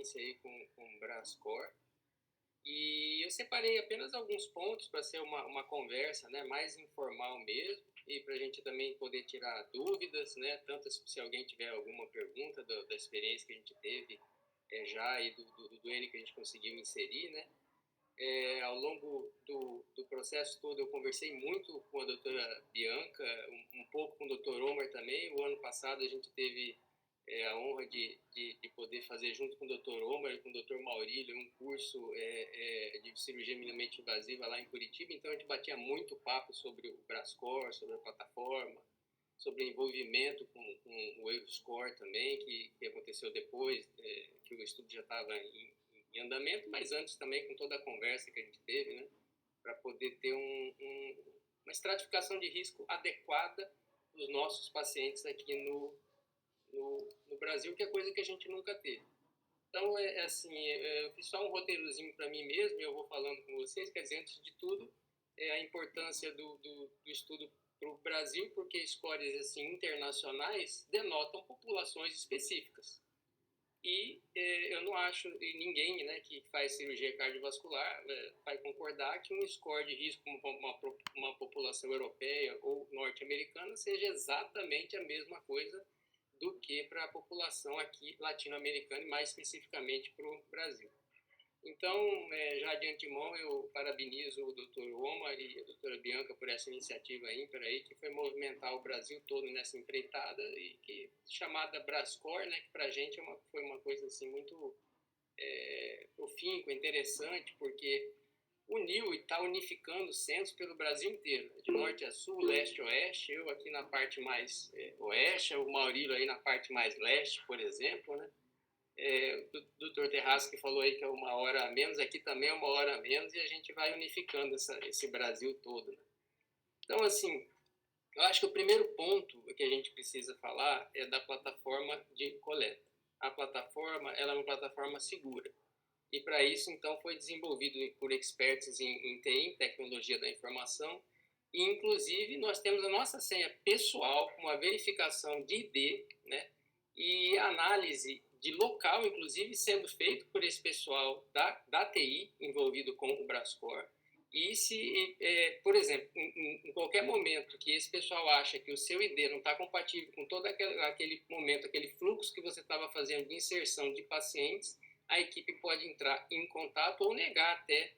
experiência aí com o Brascor. E eu separei apenas alguns pontos para ser uma conversa, né, mais informal mesmo, e para a gente também poder tirar dúvidas, né, tanto se alguém tiver alguma pergunta da experiência que a gente teve já e do N que a gente conseguiu inserir, né. Ao longo do processo todo eu conversei muito com a doutora Bianca, um pouco com o doutor Omar também. O ano passado a gente teve a honra de poder fazer junto com o doutor Omar e com o doutor Maurílio um curso de cirurgia minimamente invasiva lá em Curitiba. Então a gente batia muito papo sobre o Brascor, sobre a plataforma, sobre o envolvimento com o Euroscore também, que aconteceu depois que o estudo já estava em andamento, mas antes também com toda a conversa que a gente teve, né, para poder ter uma estratificação de risco adequada dos nossos pacientes aqui no Brasil, que é coisa que a gente nunca teve. Então, eu fiz só um roteirozinho para mim mesmo, e eu vou falando com vocês. Quer dizer, antes de tudo, a importância do estudo para o Brasil, porque scores assim, internacionais denotam populações específicas. E eu não acho, e ninguém, né, que faz cirurgia cardiovascular vai concordar que um score de risco como uma população europeia ou norte-americana seja exatamente a mesma coisa do que para a população aqui latino-americana e mais especificamente para o Brasil. Então, já de antemão, eu parabenizo o Dr. Omar e a doutora Bianca por essa iniciativa ímpar aí, que foi movimentar o Brasil todo nessa empreitada, e que chamada Brascor, né, que para a gente foi uma coisa assim, muito profícua, interessante, porque uniu e está unificando centros pelo Brasil inteiro, de norte a sul, leste a oeste, eu aqui na parte mais oeste, o Maurílio aí na parte mais leste, por exemplo, né? O doutor Terraço que falou aí que é 1 hora a menos, aqui também é 1 hora a menos, e a gente vai unificando esse Brasil todo, né? Então, assim, eu acho que o primeiro ponto que a gente precisa falar é da plataforma de coleta. A plataforma, ela é uma plataforma segura. E para isso, então, foi desenvolvido por experts em TI, em tecnologia da informação, e inclusive nós temos a nossa senha pessoal com uma verificação de ID, né, e análise de local, inclusive, sendo feito por esse pessoal da TI envolvido com o Brascor. E se, por exemplo, em qualquer momento que esse pessoal acha que o seu ID não está compatível com todo aquele momento, aquele fluxo que você estava fazendo de inserção de pacientes, a equipe pode entrar em contato ou negar até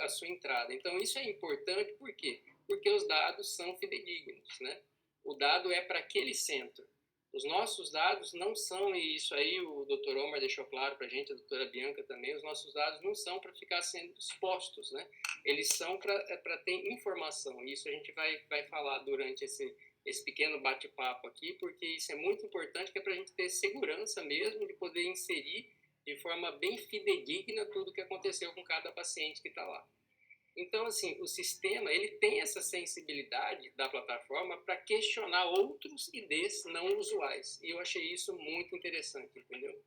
a sua entrada. Então, isso é importante, por quê? Porque os dados são fidedignos, né? O dado é para aquele centro. Os nossos dados não são, e isso aí o Dr. Omar deixou claro para a gente, a doutora Bianca também, os nossos dados não são para ficar sendo expostos, né? Eles são para ter informação. Isso a gente vai falar durante esse pequeno bate-papo aqui, porque isso é muito importante, que é para a gente ter segurança mesmo de poder inserir de forma bem fidedigna tudo que aconteceu com cada paciente que está lá. Então, assim, o sistema ele tem essa sensibilidade da plataforma para questionar outros IDs não usuais. E eu achei isso muito interessante, entendeu?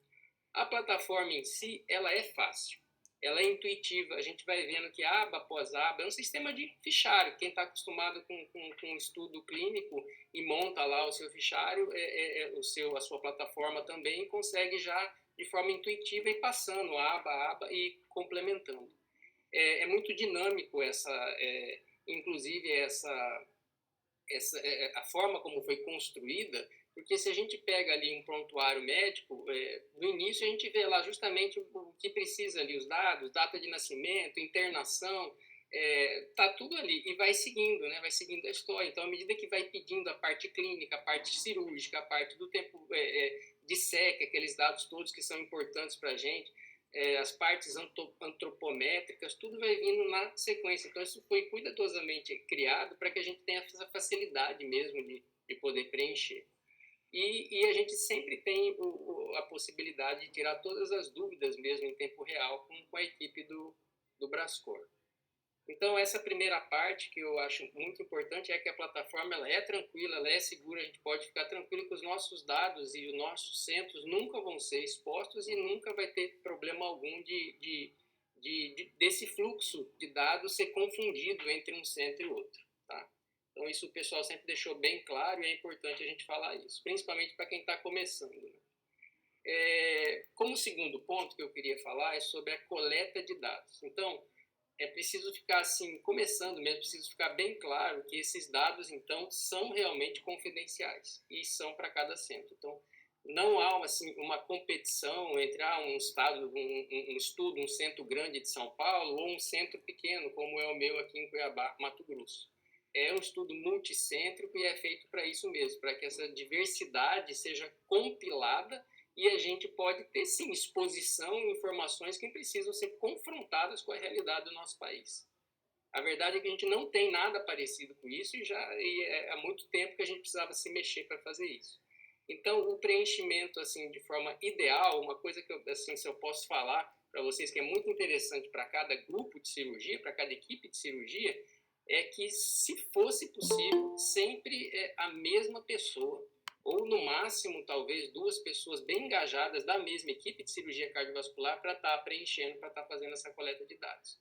A plataforma em si, ela é fácil. Ela é intuitiva, a gente vai vendo que aba após aba é um sistema de fichário. Quem está acostumado com estudo clínico e monta lá o seu fichário, a sua plataforma também consegue já de forma intuitiva ir passando aba a aba e complementando. É muito dinâmico inclusive a forma como foi construída, porque se a gente pega ali um prontuário médico, no início a gente vê lá justamente o que precisa ali, os dados, data de nascimento, internação, tá tudo ali e vai seguindo, né? Vai seguindo a história. Então, à medida que vai pedindo a parte clínica, a parte cirúrgica, a parte do tempo de SEC, aqueles dados todos que são importantes para a gente, as partes antropométricas, tudo vai vindo na sequência. Então, isso foi cuidadosamente criado para que a gente tenha essa facilidade mesmo de poder preencher. E a gente sempre tem a possibilidade de tirar todas as dúvidas mesmo em tempo real com a equipe do Brascor. Então, essa primeira parte que eu acho muito importante é que a plataforma ela é tranquila, ela é segura, a gente pode ficar tranquilo que os nossos dados e os nossos centros nunca vão ser expostos e nunca vai ter problema algum desse fluxo de dados ser confundido entre um centro e outro, tá? Então, isso o pessoal sempre deixou bem claro e é importante a gente falar isso, principalmente para quem está começando, né? Como segundo ponto que eu queria falar é sobre a coleta de dados. Então, é preciso ficar assim, começando mesmo, preciso ficar bem claro que esses dados, então, são realmente confidenciais e são para cada centro. Então, não há assim, uma competição entre um estado, um estudo, um centro grande de São Paulo ou um centro pequeno, como é o meu aqui em Cuiabá, Mato Grosso. É um estudo multicêntrico e é feito para isso mesmo, para que essa diversidade seja compilada e a gente pode ter, sim, exposição e informações que precisam ser confrontadas com a realidade do nosso país. A verdade é que a gente não tem nada parecido com isso há muito tempo que a gente precisava se mexer para fazer isso. Então, o preenchimento, assim, de forma ideal, uma coisa que eu, assim, se eu posso falar para vocês que é muito interessante para cada grupo de cirurgia, para cada equipe de cirurgia, é que, se fosse possível, sempre é a mesma pessoa, ou no máximo, talvez, duas pessoas bem engajadas da mesma equipe de cirurgia cardiovascular para estar preenchendo, para estar fazendo essa coleta de dados.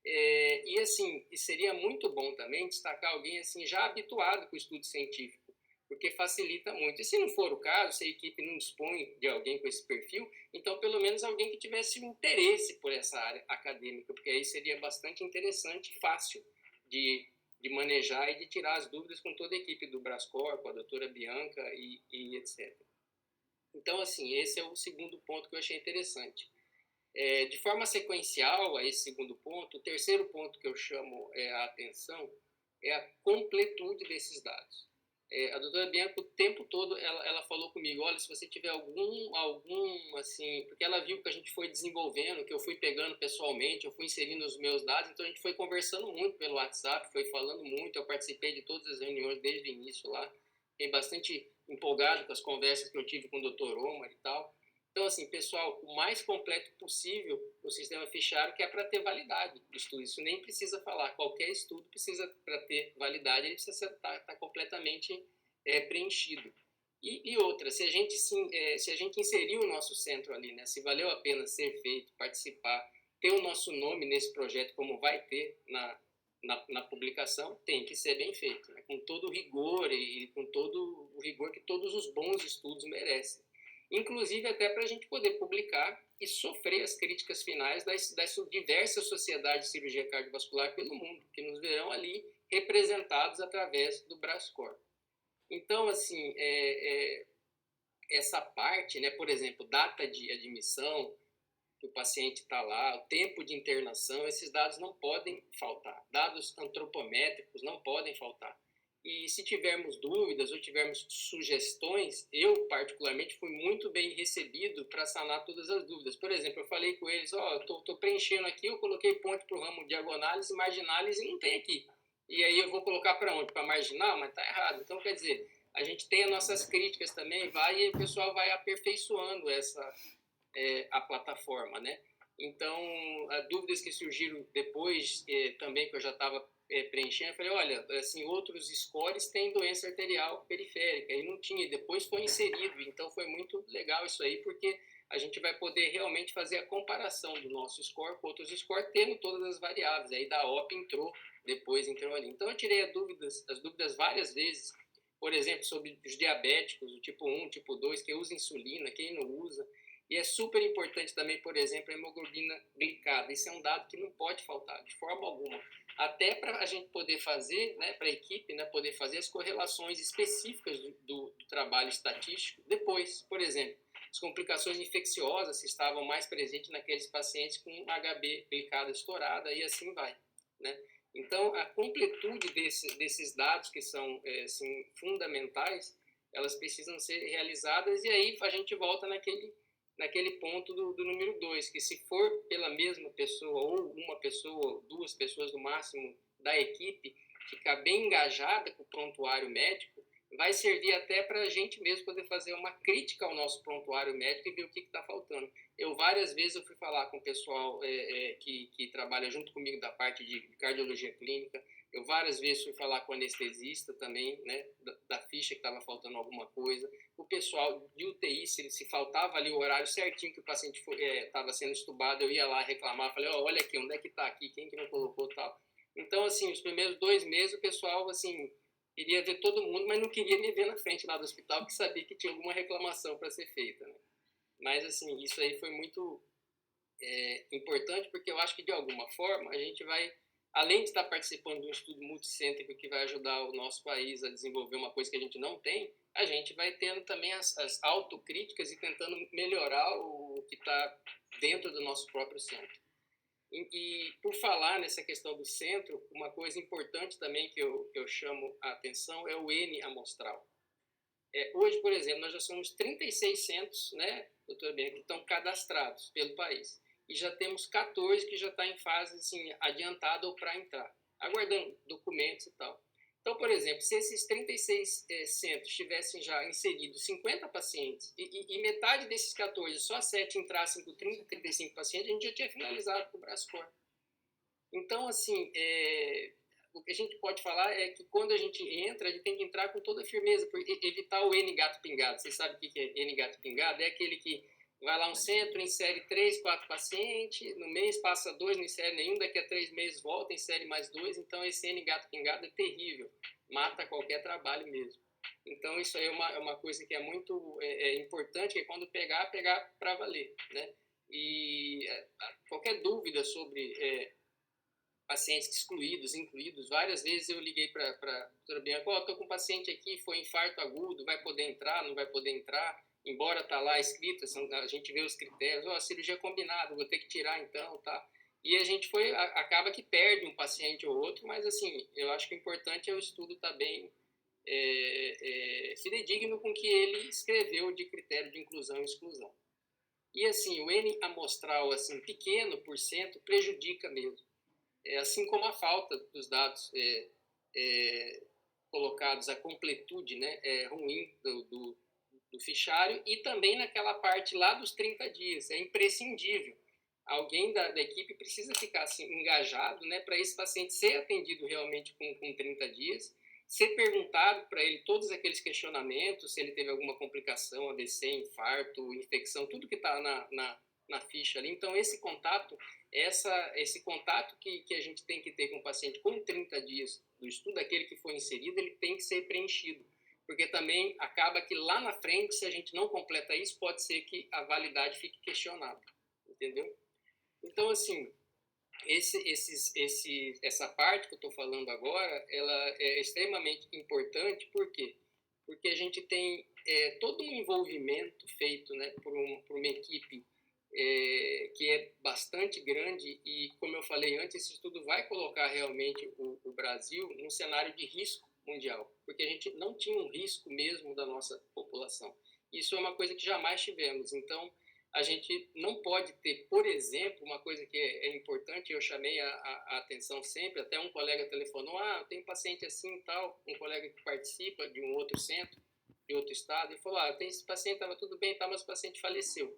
E assim, seria muito bom também destacar alguém assim já habituado com o estudo científico, porque facilita muito. E se não for o caso, se a equipe não dispõe de alguém com esse perfil, então pelo menos alguém que tivesse um interesse por essa área acadêmica, porque aí seria bastante interessante e fácil de manejar e de tirar as dúvidas com toda a equipe do Brascor, com a doutora Bianca e etc. Então, assim, esse é o segundo ponto que eu achei interessante. De forma sequencial a esse segundo ponto, o terceiro ponto que eu chamo a atenção é a completude desses dados. A doutora Bianca, o tempo todo, ela falou comigo, olha, se você tiver algum, assim, porque ela viu que a gente foi desenvolvendo, que eu fui pegando pessoalmente, eu fui inserindo os meus dados, então a gente foi conversando muito pelo WhatsApp, foi falando muito, eu participei de todas as reuniões desde o início lá, fiquei bastante empolgado com as conversas que eu tive com o Dr. Omar e tal. Então, assim, pessoal, o mais completo possível o sistema fichário, que é para ter validade do estudo. Isso nem precisa falar. Qualquer estudo precisa, para ter validade, ele precisa estar completamente preenchido. E outra, se a gente inserir o nosso centro ali, né, se valeu a pena ser feito, participar, ter o nosso nome nesse projeto, como vai ter na publicação, tem que ser bem feito, né, com todo o rigor e com todo o rigor que todos os bons estudos merecem. Inclusive até para a gente poder publicar e sofrer as críticas finais das diversas sociedades de cirurgia cardiovascular pelo mundo, que nos verão ali representados através do Brascor. Então, assim, essa parte, né, por exemplo, data de admissão, que o paciente está lá, o tempo de internação, esses dados não podem faltar. Dados antropométricos não podem faltar. E se tivermos dúvidas ou tivermos sugestões, eu particularmente fui muito bem recebido para sanar todas as dúvidas. Por exemplo, eu falei com eles, estou preenchendo aqui, eu coloquei ponte para o ramo diagonálise, marginálise e não tem aqui. E aí eu vou colocar para onde? Para marginal? Mas está errado. Então, quer dizer, a gente tem as nossas críticas também, e o pessoal vai aperfeiçoando a plataforma, né? Então, dúvidas que surgiram depois, também que eu já estava preenchendo, eu falei, olha, assim, outros scores têm doença arterial periférica, e não tinha, depois foi inserido, então foi muito legal isso aí, porque a gente vai poder realmente fazer a comparação do nosso score com outros scores, tendo todas as variáveis, aí da OP depois entrou ali. Então eu tirei as dúvidas várias vezes, por exemplo, sobre os diabéticos, o tipo 1, tipo 2, quem usa insulina, quem não usa. E é super importante também, por exemplo, a hemoglobina glicada. Isso é um dado que não pode faltar, de forma alguma. Até para a gente poder fazer, né, para a equipe, né, poder fazer as correlações específicas do trabalho estatístico depois. Por exemplo, as complicações infecciosas se estavam mais presentes naqueles pacientes com HB glicada estourada e assim vai, né? Então, a completude desses dados que são assim, fundamentais, elas precisam ser realizadas e aí a gente volta naquele ponto do número 2, que se for pela mesma pessoa, ou uma pessoa, duas pessoas no máximo da equipe, ficar bem engajada com o prontuário médico, vai servir até para a gente mesmo poder fazer uma crítica ao nosso prontuário médico e ver o que está faltando. Várias vezes eu fui falar com o pessoal que trabalha junto comigo da parte de cardiologia clínica, eu várias vezes fui falar com o anestesista também, né, da ficha que estava faltando alguma coisa. O pessoal de UTI, se faltava ali o horário certinho que o paciente estava sendo estubado, eu ia lá reclamar, falei, olha aqui, onde é que está aqui, quem que não colocou tal. Então, assim, os primeiros 2 meses o pessoal, assim, queria ver todo mundo, mas não queria me ver na frente lá do hospital, porque sabia que tinha alguma reclamação para ser feita, né? Mas, assim, isso aí foi muito importante, porque eu acho que, de alguma forma, a gente vai, além de estar participando de um estudo multicêntrico que vai ajudar o nosso país a desenvolver uma coisa que a gente não tem, a gente vai tendo também as autocríticas e tentando melhorar o que está dentro do nosso próprio centro. E por falar nessa questão do centro, uma coisa importante também que eu chamo a atenção é o N amostral. Hoje, por exemplo, nós já somos 36 centros, né, doutora Bianca, que estão cadastrados pelo país. E já temos 14 que já está em fase assim, adiantada ou para entrar, aguardando documentos e tal. Então, por exemplo, se esses 36 centros tivessem já inserido 50 pacientes e metade desses 14, só 7 entrassem com 30, 35 pacientes, a gente já tinha finalizado com o Brascor. Então, assim, o que a gente pode falar é que quando a gente entra, a gente tem que entrar com toda a firmeza, para evitar o N gato pingado. Vocês sabem o que é N gato pingado? É aquele que vai lá um centro, insere 3, 4 pacientes, no mês passa 2, não insere nenhum, daqui a 3 meses volta, insere mais 2. Então, esse N gato pingado é terrível, mata qualquer trabalho mesmo. Então, isso aí é uma coisa que é muito importante, que é quando pegar para valer, né? E qualquer dúvida sobre pacientes excluídos, incluídos. Várias vezes eu liguei para a doutora Bianca, estou com um paciente aqui, foi infarto agudo, vai poder entrar, não vai poder entrar, embora está lá escrito, a gente vê os critérios, a cirurgia combinada, vou ter que tirar então, tá? E a gente acaba que perde um paciente ou outro, mas assim, eu acho que o importante é o estudo estar bem fidedigno com o que ele escreveu de critério de inclusão e exclusão. E assim, o N amostral assim, pequeno por cento prejudica mesmo. Assim como a falta dos dados colocados, a completude, né, ruim do fichário, e também naquela parte lá dos 30 dias, é imprescindível. Alguém da equipe precisa ficar assim, engajado, né, para esse paciente ser atendido realmente com 30 dias, ser perguntado para ele todos aqueles questionamentos, se ele teve alguma complicação, AVC, infarto, infecção, tudo que está na ficha ali. Então, esse contato que a gente tem que ter com o paciente com 30 dias do estudo, aquele que foi inserido, ele tem que ser preenchido. Porque também acaba que lá na frente, se a gente não completa isso, pode ser que a validade fique questionada. Entendeu? Então, assim, essa parte que eu estou falando agora, ela é extremamente importante, por quê? Porque a gente tem todo um envolvimento feito, né, por uma equipe que é bastante grande e, como eu falei antes, esse estudo vai colocar realmente o Brasil num cenário de risco mundial, porque a gente não tinha um risco mesmo da nossa população. Isso é uma coisa que jamais tivemos. Então, a gente não pode ter, por exemplo, uma coisa que é importante, eu chamei a atenção sempre, até um colega telefonou, tem um paciente assim e tal, um colega que participa de um outro centro, de outro estado, e falou, tem esse paciente, estava tudo bem, mas o paciente faleceu.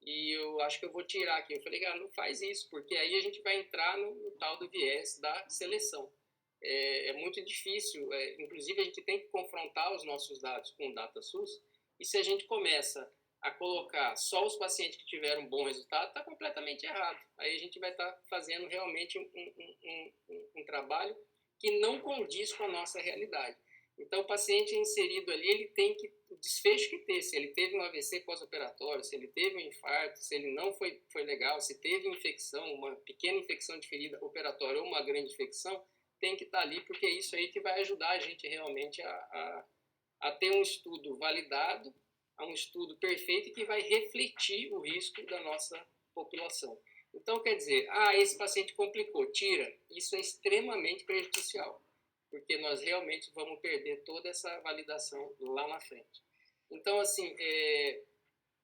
E eu acho que eu vou tirar aqui. Eu falei, cara, não faz isso, porque aí a gente vai entrar no tal do viés da seleção. É muito difícil, inclusive a gente tem que confrontar os nossos dados com o DataSUS, e se a gente começa a colocar só os pacientes que tiveram um bom resultado, está completamente errado. Aí a gente vai estar fazendo realmente um trabalho que não condiz com a nossa realidade. Então, o paciente inserido ali, ele tem que, o desfecho que ter, se ele teve um AVC pós-operatório, se ele teve um infarto, se ele não foi legal, se teve infecção, uma pequena infecção de ferida operatória ou uma grande infecção, tem que estar ali, porque é isso aí que vai ajudar a gente realmente a ter um estudo validado, a um estudo perfeito que vai refletir o risco da nossa população. Então, quer dizer, esse paciente complicou, tira. Isso é extremamente prejudicial, porque nós realmente vamos perder toda essa validação lá na frente. Então, assim,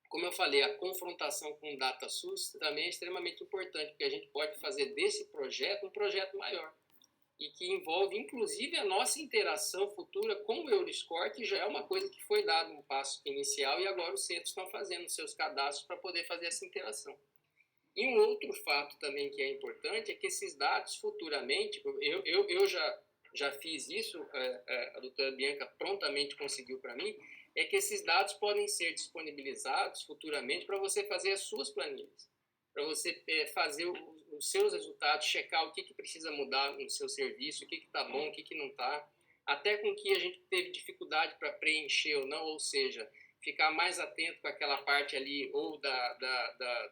como eu falei, a confrontação com o DataSUS também é extremamente importante, porque a gente pode fazer desse projeto um projeto maior, e que envolve, inclusive, a nossa interação futura com o Euroscore, que já é uma coisa que foi dado um passo inicial, e agora os centros estão fazendo seus cadastros para poder fazer essa interação. E um outro fato também que é importante é que esses dados futuramente, eu já fiz isso, a doutora Bianca prontamente conseguiu para mim, é que esses dados podem ser disponibilizados futuramente para você fazer as suas planilhas, para você fazer os seus resultados, checar o que precisa mudar no seu serviço, o que está bom, o que não está, até com que a gente teve dificuldade para preencher ou não, ou seja, ficar mais atento com aquela parte ali, ou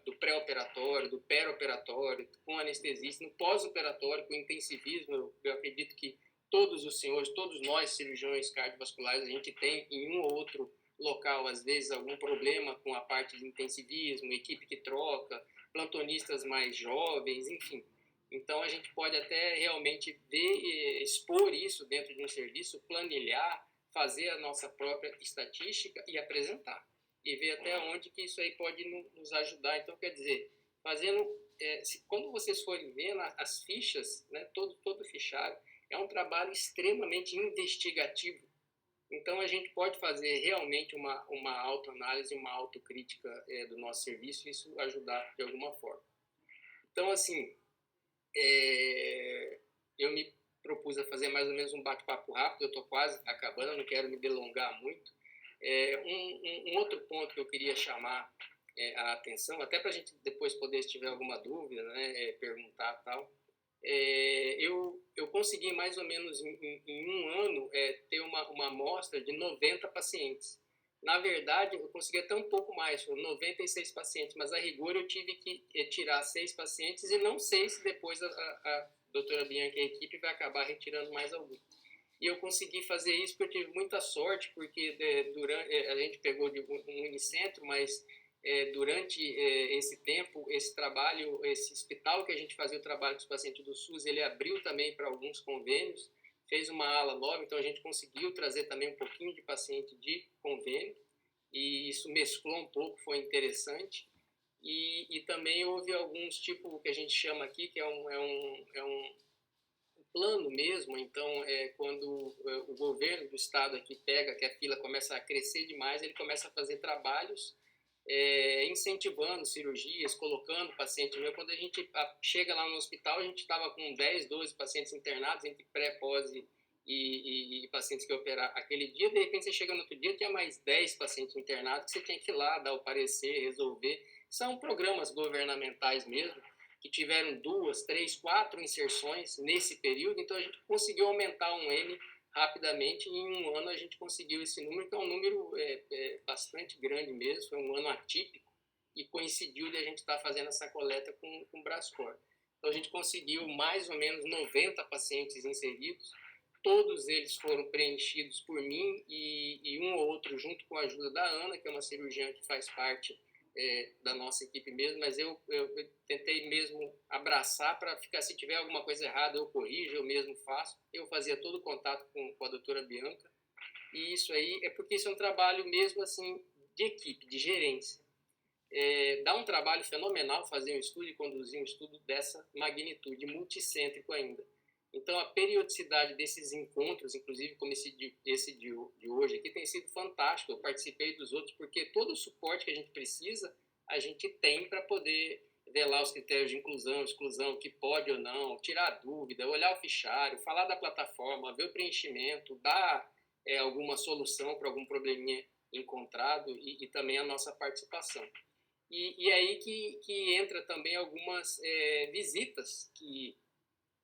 do pré-operatório, do perioperatório, com anestesista, no pós-operatório, com intensivismo. Eu acredito que todos os senhores, todos nós, cirurgiões cardiovasculares, a gente tem em um ou outro local, às vezes, algum problema com a parte de intensivismo, equipe que troca, plantonistas mais jovens, enfim. Então, a gente pode até realmente ver, expor isso dentro de um serviço, planilhar, fazer a nossa própria estatística e apresentar. E ver até onde que isso aí pode nos ajudar. Então, quer dizer, fazendo, quando vocês forem vendo as fichas, né, todo fichário, é um trabalho extremamente investigativo. Então, a gente pode fazer realmente uma autoanálise, uma autocrítica do nosso serviço e isso ajudar de alguma forma. Então, assim, eu me propus a fazer mais ou menos um bate-papo rápido, eu estou quase acabando, eu não quero me delongar muito. Um outro ponto que eu queria chamar a atenção, até para a gente depois poder, se tiver alguma dúvida, né, perguntar tal, eu consegui mais ou menos em um ano ter uma amostra de 90 pacientes. Na verdade, eu consegui até um pouco mais, foram 96 pacientes, mas a rigor eu tive que tirar 6 pacientes e não sei se depois a doutora Bianca e a equipe vai acabar retirando mais algum. E eu consegui fazer isso porque eu tive muita sorte, porque a gente pegou de um unicentro, mas durante esse tempo, esse trabalho, esse hospital que a gente fazia o trabalho com os pacientes do SUS, ele abriu também para alguns convênios, fez uma ala nova, então a gente conseguiu trazer também um pouquinho de paciente de convênio, e isso mesclou um pouco, foi interessante. E também houve alguns tipos que a gente chama aqui, que é um plano mesmo, então quando o governo do estado aqui pega que a fila começa a crescer demais, ele começa a fazer trabalhos incentivando cirurgias, colocando paciente meu. Quando a gente chega lá no hospital, a gente estava com 10, 12 pacientes internados, entre pré, pós e pacientes que operar aquele dia. De repente, você chega no outro dia, tinha mais 10 pacientes internados, que você tinha que ir lá, dar o parecer, resolver. São programas governamentais mesmo, que tiveram 2, 3, 4 inserções nesse período, então a gente conseguiu aumentar um M rapidamente, e em um ano a gente conseguiu esse número, que é um número bastante grande mesmo, foi um ano atípico, e coincidiu de a gente estar fazendo essa coleta com o Brascor. Então a gente conseguiu mais ou menos 90 pacientes inseridos, todos eles foram preenchidos por mim e um ou outro junto com a ajuda da Ana, que é uma cirurgiã que faz parte da nossa equipe mesmo, mas eu tentei mesmo abraçar para ficar, se tiver alguma coisa errada, eu corrijo, eu mesmo faço. Eu fazia todo o contato com a doutora Bianca, e isso aí porque isso é um trabalho mesmo assim de equipe, de gerência. Dá um trabalho fenomenal fazer um estudo e conduzir um estudo dessa magnitude, multicêntrico ainda. Então, a periodicidade desses encontros, inclusive como esse de hoje aqui, tem sido fantástico. Eu participei dos outros porque todo o suporte que a gente precisa, a gente tem para poder ver lá os critérios de inclusão, exclusão, que pode ou não, tirar dúvida, olhar o fichário, falar da plataforma, ver o preenchimento, dar alguma solução para algum probleminha encontrado e também a nossa participação. E aí que entra também algumas visitas que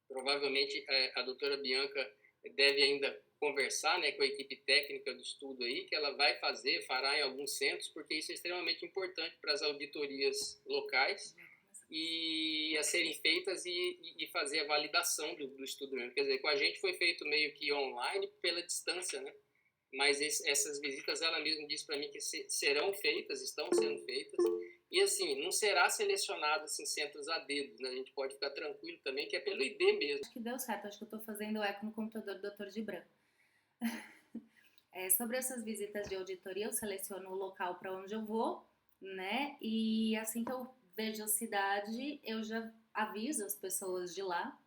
provavelmente a doutora Bianca deve ainda conversar, né, com a equipe técnica do estudo aí, que ela vai fará em alguns centros, porque isso é extremamente importante para as auditorias locais e a serem feitas e fazer a validação do estudo mesmo. Quer dizer, com a gente foi feito meio que online pela distância, né? Mas essas visitas, ela mesma disse para mim que serão feitas, estão sendo feitas, e assim, não será selecionado assim, centros a dedo, né? A gente pode ficar tranquilo também, que é pelo ID mesmo. Acho que deu certo, acho que eu estou fazendo eco no computador do Dr. Gibran. Sobre essas visitas de auditoria, eu seleciono o local para onde eu vou, né? E assim que eu vejo a cidade, eu já aviso as pessoas de lá,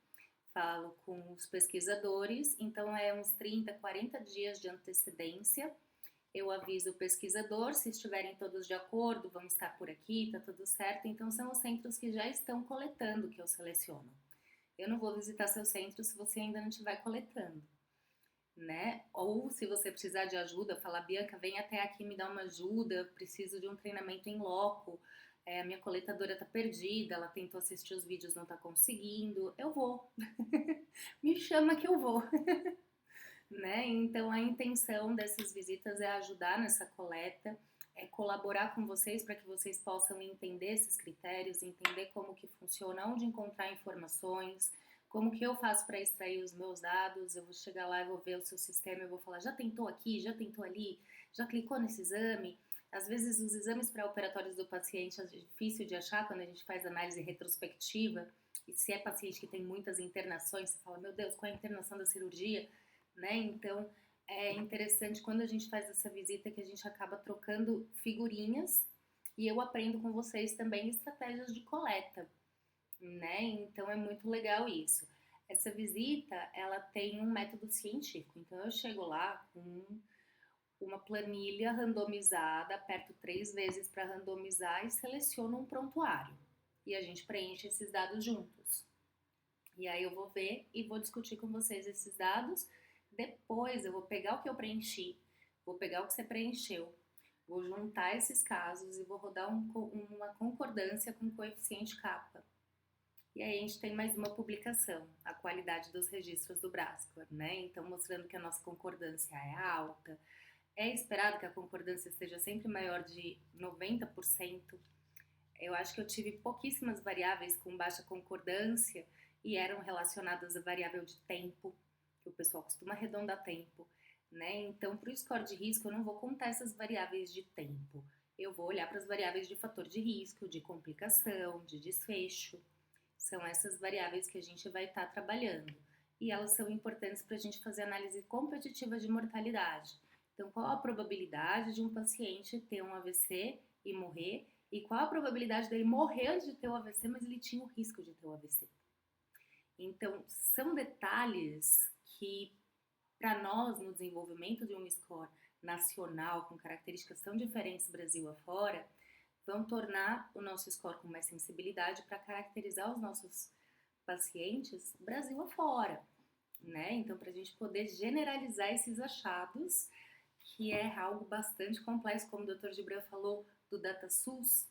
falo com os pesquisadores, então é uns 30, 40 dias de antecedência. Eu aviso o pesquisador, se estiverem todos de acordo, vão estar por aqui, tá tudo certo. Então são os centros que já estão coletando que eu seleciono. Eu não vou visitar seu centro se você ainda não estiver coletando, né? Ou se você precisar de ajuda, falar, Bianca, vem até aqui me dar uma ajuda, preciso de um treinamento em loco, a minha coletadora tá perdida, ela tentou assistir os vídeos, não tá conseguindo, eu vou. Me chama que eu vou. Né? Então a intenção dessas visitas é ajudar nessa coleta, colaborar com vocês para que vocês possam entender esses critérios, entender como que funciona, onde encontrar informações, como que eu faço para extrair os meus dados. Eu vou chegar lá e vou ver o seu sistema, eu vou falar, já tentou aqui, já tentou ali, já clicou nesse exame? Às vezes os exames pré-operatórios do paciente é difícil de achar quando a gente faz análise retrospectiva, e se é paciente que tem muitas internações, você fala, meu Deus, qual é a internação da cirurgia? Né? Então, é interessante quando a gente faz essa visita que a gente acaba trocando figurinhas e eu aprendo com vocês também estratégias de coleta, né? Então é muito legal isso. Essa visita, ela tem um método científico. Então eu chego lá com uma planilha randomizada, aperto 3 vezes para randomizar e seleciono um prontuário. E a gente preenche esses dados juntos. E aí eu vou ver e vou discutir com vocês esses dados. Depois eu vou pegar o que eu preenchi, vou pegar o que você preencheu, vou juntar esses casos e vou rodar uma concordância com o coeficiente kappa. E aí a gente tem mais uma publicação, a qualidade dos registros do Brascor, né? Então mostrando que a nossa concordância é alta. É esperado que a concordância seja sempre maior de 90%. Eu acho que eu tive pouquíssimas variáveis com baixa concordância e eram relacionadas à variável de tempo, que o pessoal costuma arredondar tempo, né? Então, para o score de risco, eu não vou contar essas variáveis de tempo. Eu vou olhar para as variáveis de fator de risco, de complicação, de desfecho. São essas variáveis que a gente vai estar trabalhando. E elas são importantes para a gente fazer análise competitiva de mortalidade. Então, qual a probabilidade de um paciente ter um AVC e morrer? E qual a probabilidade dele morrer antes de ter o AVC, mas ele tinha o risco de ter o AVC? Então, são detalhes que, para nós, no desenvolvimento de um score nacional com características tão diferentes Brasil afora, vão tornar o nosso score com mais sensibilidade para caracterizar os nossos pacientes Brasil afora, né? Então, para a gente poder generalizar esses achados, que é algo bastante complexo, como o Dr. Gibran falou do DataSUS.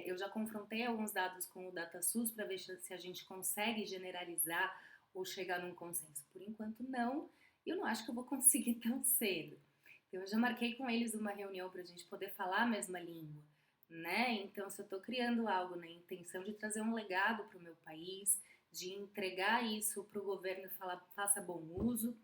Eu já confrontei alguns dados com o DataSUS para ver se a gente consegue generalizar ou chegar num consenso. Por enquanto, não. E eu não acho que eu vou conseguir tão cedo. Então, eu já marquei com eles uma reunião para a gente poder falar a mesma língua, né? Então, se eu estou criando algo na intenção de trazer um legado para o meu país, de entregar isso para o governo e falar, faça bom uso,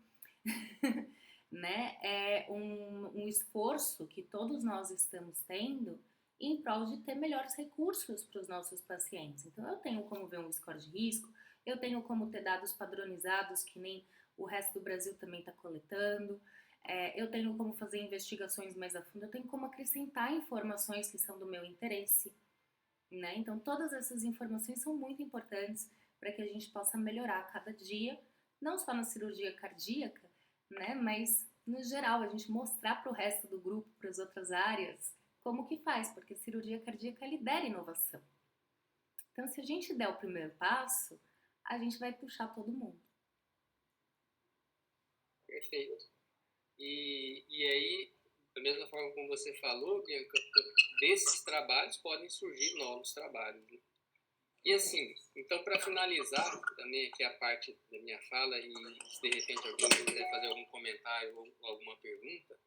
né? É um esforço que todos nós estamos tendo em prol de ter melhores recursos para os nossos pacientes. Então, eu tenho como ver um score de risco, eu tenho como ter dados padronizados que nem o resto do Brasil também está coletando, eu tenho como fazer investigações mais a fundo, eu tenho como acrescentar informações que são do meu interesse, né? Então, todas essas informações são muito importantes para que a gente possa melhorar a cada dia, não só na cirurgia cardíaca, né? Mas, no geral, a gente mostrar para o resto do grupo, para as outras áreas, como que faz, porque a cirurgia cardíaca lidera inovação. Então, se a gente der o primeiro passo, a gente vai puxar todo mundo. Perfeito. E aí, da mesma forma como você falou, Bianca, desses trabalhos podem surgir novos trabalhos. Né? E assim, então para finalizar também aqui a parte da minha fala, e se de repente alguém quiser fazer algum comentário ou alguma pergunta,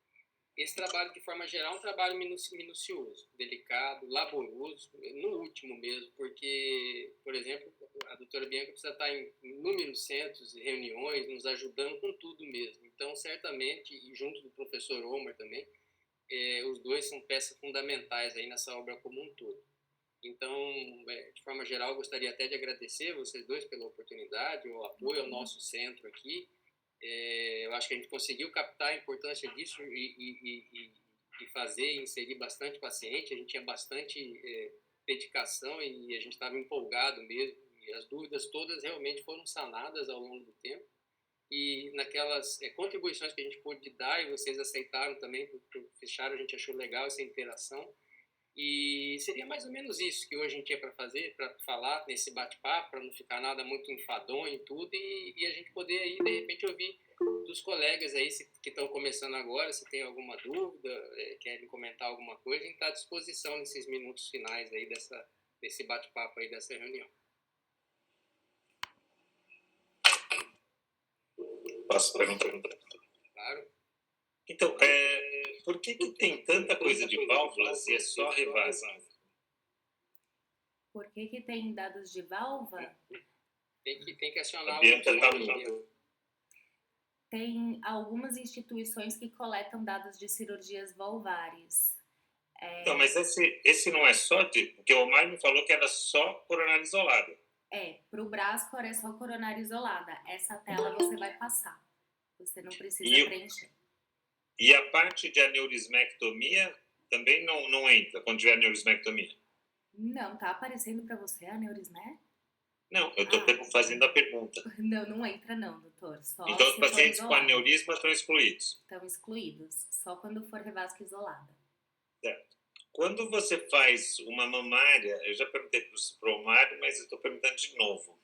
esse trabalho, de forma geral, é um trabalho minucioso, delicado, laboroso, no último mesmo, porque, por exemplo, a doutora Bianca precisa estar em inúmeros centros e reuniões, nos ajudando com tudo mesmo. Então, certamente, e junto do professor Omar também, os dois são peças fundamentais aí nessa obra como um todo. Então, de forma geral, gostaria até de agradecer vocês dois pela oportunidade, o apoio ao nosso centro aqui. Eu acho que a gente conseguiu captar a importância disso e fazer, inserir bastante paciente. A gente tinha bastante dedicação e a gente estava empolgado mesmo. E as dúvidas todas realmente foram sanadas ao longo do tempo. E naquelas contribuições que a gente pôde dar e vocês aceitaram também, fecharam, a gente achou legal essa interação. E seria mais ou menos isso que hoje a gente tinha para fazer, para falar nesse bate-papo, para não ficar nada muito enfadonho e tudo, e a gente poder aí, de repente, ouvir dos colegas aí que estão começando agora, se tem alguma dúvida, querem comentar alguma coisa, a gente está à disposição nesses minutos finais aí desse bate-papo aí, dessa reunião. Posso perguntar? Claro. Então, por que tem tanta coisa de válvulas e é só Revasc? Por que tem dados de válvula? Tem que acionar A Bianca tá Tem algumas instituições que coletam dados de cirurgias valvares. Então, mas esse não é só porque o Omar me falou que era só coronária isolada. Para o Brascor é só coronária isolada. Essa tela você vai passar. Você não precisa preencher. E a parte de aneurismectomia também não entra quando tiver aneurismectomia? Não, tá aparecendo para você a aneurismé? Não, eu estou fazendo a pergunta. Não entra não, doutor. Só então os pacientes com aneurisma estão excluídos? Estão excluídos, só quando for revasc isolada. Certo. Quando você faz uma mamária, eu já perguntei para o Omar, mas eu estou perguntando de novo.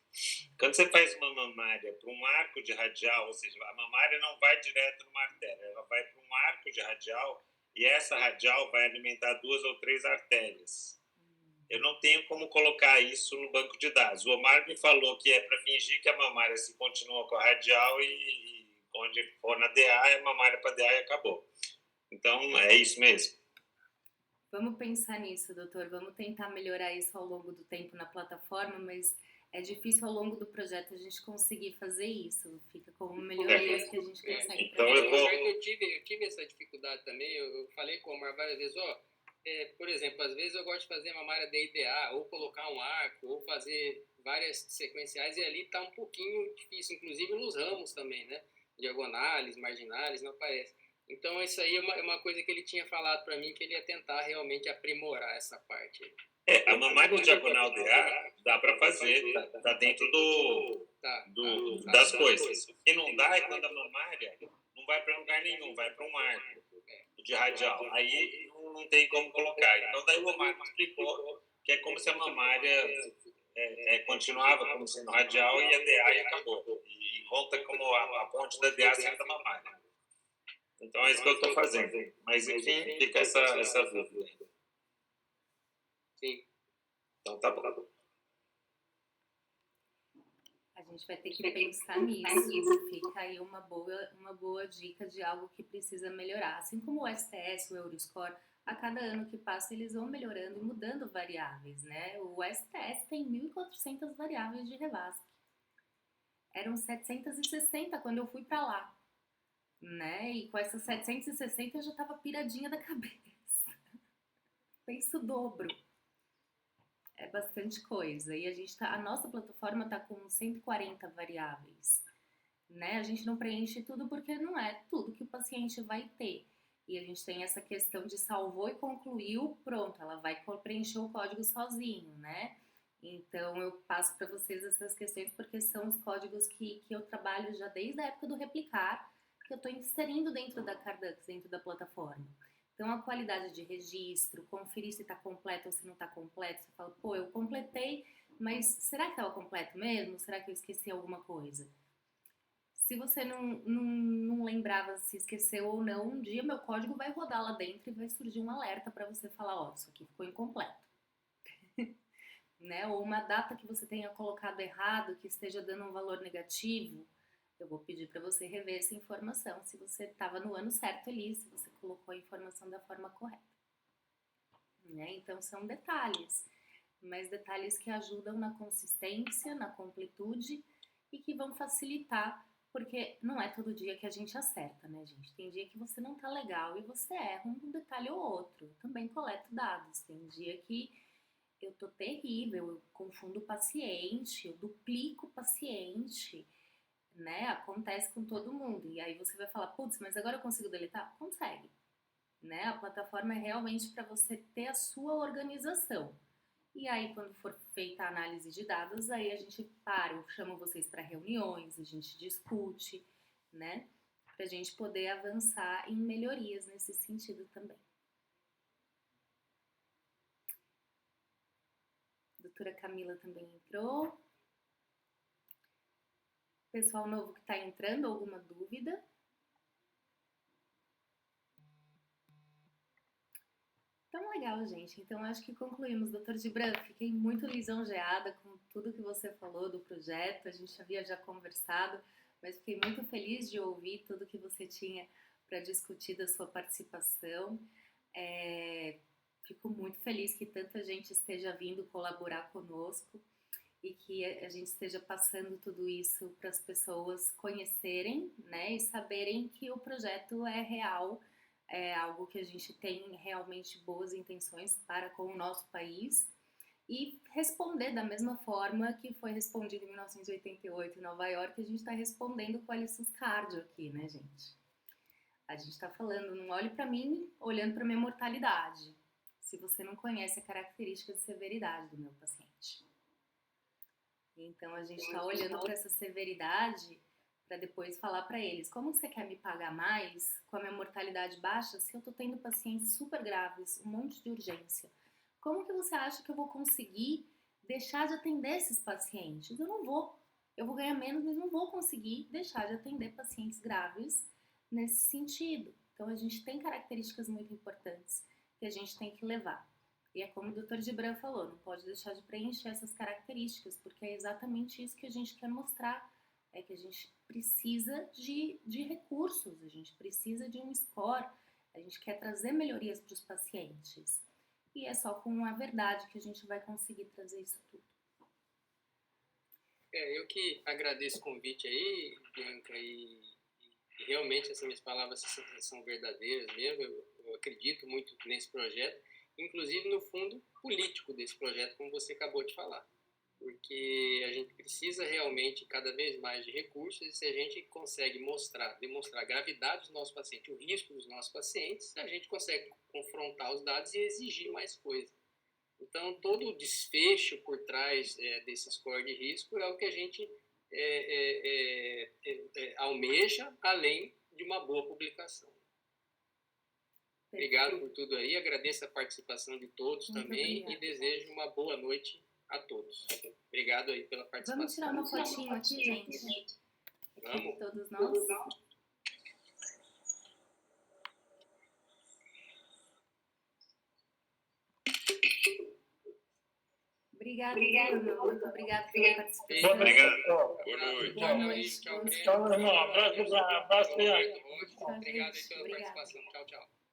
Quando você faz uma mamária para um arco de radial, ou seja, a mamária não vai direto numa artéria, ela vai para um arco de radial e essa radial vai alimentar 2 ou 3 artérias. Eu não tenho como colocar isso no banco de dados. O Omar me falou que é para fingir que a mamária se continua com a radial e onde for na DA, é mamária para DA e acabou. Então, é isso mesmo. Vamos pensar nisso, doutor. Vamos tentar melhorar isso ao longo do tempo na plataforma, mas é difícil ao longo do projeto a gente conseguir fazer isso. Fica como melhorias que a gente consegue então eu tive essa dificuldade também. Eu falei com o Omar várias vezes, por exemplo, às vezes eu gosto de fazer mamária DIDA, ou colocar um arco, ou fazer várias sequenciais, e ali está um pouquinho difícil, inclusive nos ramos também, né? Diagonais, marginais, não aparece. Então, isso aí é uma coisa que ele tinha falado para mim, que ele ia tentar realmente aprimorar essa parte. A mamária diagonal DA dá para fazer, tá dentro das coisas. O que não dá é quando a mamária não vai para lugar nenhum, vai para um arco de radial. Aí não tem como colocar. Então, daí o Omar me explicou que é como se a mamária continuava como sendo radial e a DA e acabou. E conta como a ponte da DA sendo a mamária. Então, é isso que eu estou fazendo. Mas, enfim, fica essa dúvida. Sim. Então, tá bom. A gente vai ter que pensar nisso. Fica aí uma boa dica de algo que precisa melhorar. Assim como o STS, o Euroscore, a cada ano que passa eles vão melhorando e mudando variáveis, né? O STS tem 1.400 variáveis de revasc. Eram 760 quando eu fui para lá, né? E com essas 760 eu já tava piradinha da cabeça. Pensa o dobro. É bastante coisa. E a nossa plataforma tá com 140 variáveis, né? A gente não preenche tudo porque não é tudo que o paciente vai ter. E a gente tem essa questão de salvou e concluiu, pronto, ela vai preencher o código sozinho, né? Então eu passo para vocês essas questões porque são os códigos que eu trabalho já desde a época do replicar, que eu estou inserindo dentro da Cardux, dentro da plataforma. Então a qualidade de registro, conferir se está completo ou se não está completo, você fala, pô, eu completei, mas será que estava completo mesmo? Será que eu esqueci alguma coisa? Se você não lembrava se esqueceu ou não, um dia meu código vai rodar lá dentro e vai surgir um alerta para você falar, ó, isso aqui ficou incompleto. Né? Ou uma data que você tenha colocado errado, que esteja dando um valor negativo, eu vou pedir para você rever essa informação, se você estava no ano certo ali, se você colocou a informação da forma correta. Né? Então são detalhes, mas detalhes que ajudam na consistência, na completude e que vão facilitar, porque não é todo dia que a gente acerta, né, gente? Tem dia que você não tá legal e você erra um detalhe ou outro. Eu também coleto dados. Tem dia que eu tô terrível, eu confundo o paciente, eu duplico o paciente, né? Acontece com todo mundo. E aí você vai falar, putz, mas agora eu consigo deletar? Consegue, né? A plataforma é realmente para você ter a sua organização. E aí, quando for feita a análise de dados, aí a gente eu chamo vocês para reuniões, a gente discute, né? Pra gente poder avançar em melhorias nesse sentido também. A doutora Camila também entrou. Pessoal novo que está entrando, alguma dúvida? Então, legal, gente. Então, acho que concluímos. Doutor Gibran, fiquei muito lisonjeada com tudo que você falou do projeto. A gente havia já conversado, mas fiquei muito feliz de ouvir tudo que você tinha para discutir da sua participação. Fico muito feliz que tanta gente esteja vindo colaborar conosco e que a gente esteja passando tudo isso para as pessoas conhecerem, né, e saberem que o projeto é real, é algo que a gente tem realmente boas intenções para com o nosso país, e responder da mesma forma que foi respondido em 1988 em Nova York, a gente está respondendo com a Alice Cardio aqui, né, gente? A gente está falando, não olhe para mim olhando para minha mortalidade, se você não conhece a característica de severidade do meu paciente. Então, a gente está olhando para essa severidade para depois falar para eles, como você quer me pagar mais com a minha mortalidade baixa se eu estou tendo pacientes super graves, um monte de urgência? Como que você acha que eu vou conseguir deixar de atender esses pacientes? Eu não vou. Eu vou ganhar menos, mas não vou conseguir deixar de atender pacientes graves nesse sentido. Então, a gente tem características muito importantes que a gente tem que levar. E é como o Dr. Gibran falou, não pode deixar de preencher essas características, porque é exatamente isso que a gente quer mostrar, é que a gente precisa de recursos, a gente precisa de um score, a gente quer trazer melhorias para os pacientes. E é só com a verdade que a gente vai conseguir trazer isso tudo. Eu que agradeço o convite aí, Bianca, e realmente essas minhas palavras são verdadeiras mesmo, eu acredito muito nesse projeto, inclusive no fundo político desse projeto, como você acabou de falar, porque a gente precisa realmente cada vez mais de recursos, e se a gente consegue demonstrar a gravidade dos nossos pacientes, o risco dos nossos pacientes, a gente consegue confrontar os dados e exigir mais coisa. Então, todo o desfecho por trás desse score de risco é o que a gente almeja, além de uma boa publicação. Obrigado por tudo aí, agradeço a participação de todos muito também obrigada. E desejo uma boa noite a todos. Obrigado aí pela participação. Vamos tirar uma fotinho aqui, gente? Vamos. Todos nós. Obrigada, Bruno. Muito obrigada pela participação. Obrigado. Boa noite. Tchau, irmão. Abraço. Obrigado aí pela participação. Tchau, tchau.